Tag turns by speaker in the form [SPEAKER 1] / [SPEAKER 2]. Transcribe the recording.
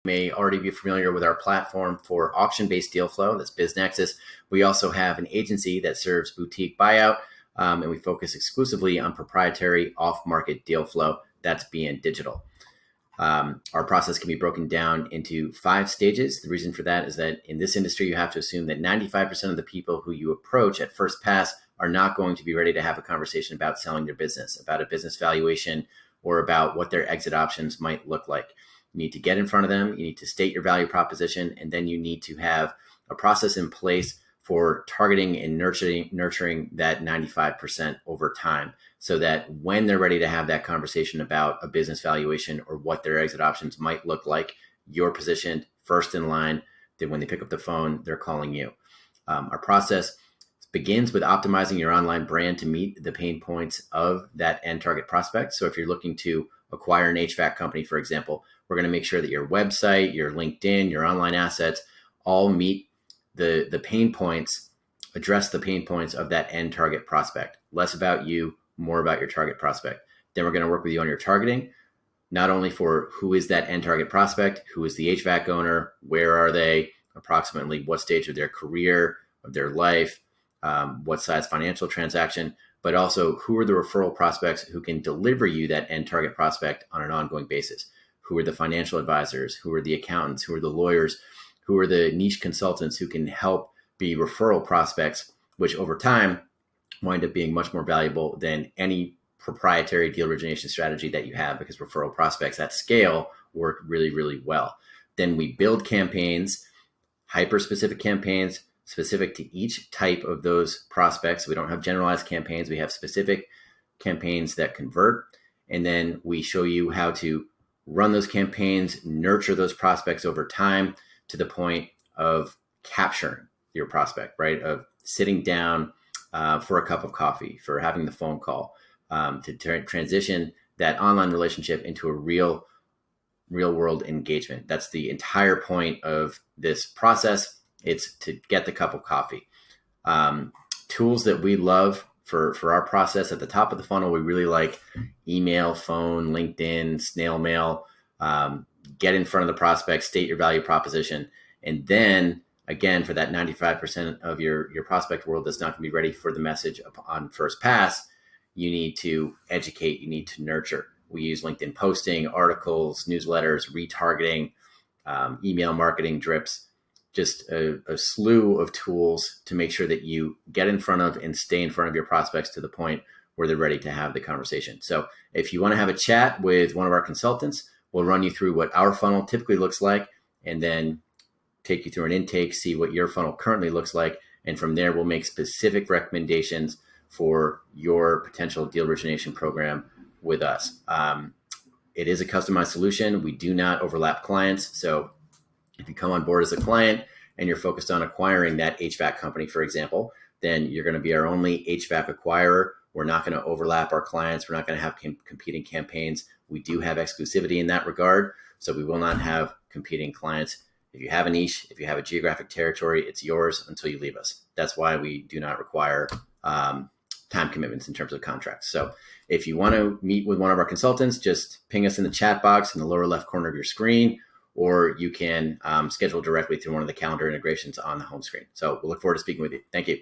[SPEAKER 1] may already be familiar with our platform for auction-based deal flow. That's BizNexus. We also have an agency that serves boutique buyout, and we focus exclusively on proprietary off-market deal flow. That's BN.Digital. Our process can be broken down into 5 stages. The reason for that is that in this industry, you have to assume that 95% of the people who you approach at first pass are not going to be ready to have a conversation about selling their business, about a business valuation, or about what their exit options might look like. You need to get in front of them. You need to state your value proposition, and then you need to have a process in place for targeting and nurturing that 95% over time, so that when they're ready to have that conversation about a business valuation or what their exit options might look like, you're positioned first in line. That when they pick up the phone, they're calling you. Our process begins with optimizing your online brand to meet the pain points of that end target prospect. So if you're looking to acquire an HVAC company, for example, we're going to make sure that your website, your LinkedIn, your online assets all meet the pain points, address the pain points of that end target prospect. Less about you, more about your target prospect. Then we're going to work with you on your targeting, not only for who is that end target prospect, who is the HVAC owner, where are they, approximately what stage of their career, of their life, what size financial transaction, but also who are the referral prospects who can deliver you that end target prospect on an ongoing basis. Who are the financial advisors? Who are the accountants? Who are the lawyers? Who are the niche consultants who can help be referral prospects, which over time wind up being much more valuable than any proprietary deal origination strategy that you have, because referral prospects at scale work really, really well. Then we build campaigns, hyper-specific campaigns, specific to each type of those prospects. We don't have generalized campaigns. We have specific campaigns that convert. And then we show you how to run those campaigns, nurture those prospects over time to the point of capturing your prospect, right? Of sitting down for a cup of coffee, for having the phone call, to transition that online relationship into a real world engagement. That's the entire point of this process. It's to get the cup of coffee. Tools that we love for our process at the top of the funnel, we really like email, phone, LinkedIn, snail mail. Get in front of the prospect, state your value proposition. And then again, for that 95% of your prospect world that's not going to be ready for the message on first pass, you need to educate, you need to nurture. We use LinkedIn posting, articles, newsletters, retargeting, email marketing drips, just a slew of tools to make sure that you get in front of and stay in front of your prospects to the point where they're ready to have the conversation. So if you want to have a chat with one of our consultants, we'll run you through what our funnel typically looks like, and then take you through an intake, see what your funnel currently looks like. And from there, we'll make specific recommendations for your potential deal origination program with us. It is a customized solution. We do not overlap clients. So if you come on board as a client and you're focused on acquiring that HVAC company, for example, then you're going to be our only HVAC acquirer. We're not going to overlap our clients. We're not going to have competing campaigns. We do have exclusivity in that regard. So we will not have competing clients. If you have a niche, if you have a geographic territory, it's yours until you leave us. That's why we do not require time commitments in terms of contracts. So if you want to meet with one of our consultants, just ping us in the chat box in the lower left corner of your screen, or you can schedule directly through one of the calendar integrations on the home screen. So we'll look forward to speaking with you. Thank you.